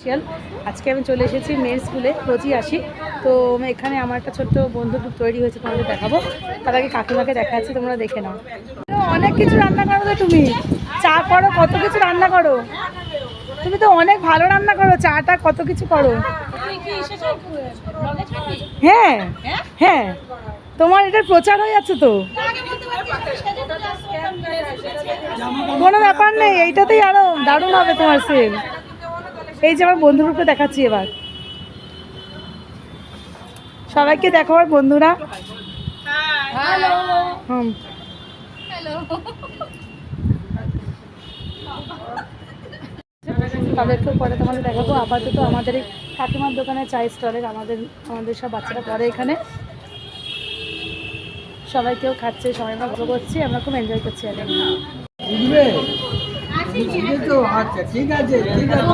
Official. আজকে আমি চলে এসেছি মেয়ের স্কুলে, রোজই আসি। তো এখানে আমার একটা ছোট্ট বন্ধু গ্রুপ তৈরি হয়েছে, তোমাদের দেখাবো। তার আগে কাকিমাকে দেখাচ্ছি, তোমরা দেখে নাও। অনেক কিছু রান্না করো তো তুমি, চা করো, কত কিছু রান্না করো। তুমি তো অনেক ভালো রান্না করো, চাটা কত কিছু করো। হ্যাঁ হ্যাঁ, তোমার এটার প্রচার হয়ে যাচ্ছে তো। কোনো ব্যাপার নেই, এইটাতেই আরো দারুণ হবে তোমার সেল। এই যে আমার বন্ধুরূপে দেখাচ্ছি এবার, সবাইকে দেখো আমার বন্ধুরা। হুম, তাদেরকে পরে তোমাদের দেখাবো। আপাতত আমাদের এই কাকিমার দোকানে চাই স্টলের আমাদের সব বাচ্চারা পরে এখানে সবাই কেউ খাচ্ছে, সবাই আমরা ভালো করছি, আমরা খুব এনজয় করছি। আচ্ছা ঠিক আছে, ঠিক আছে।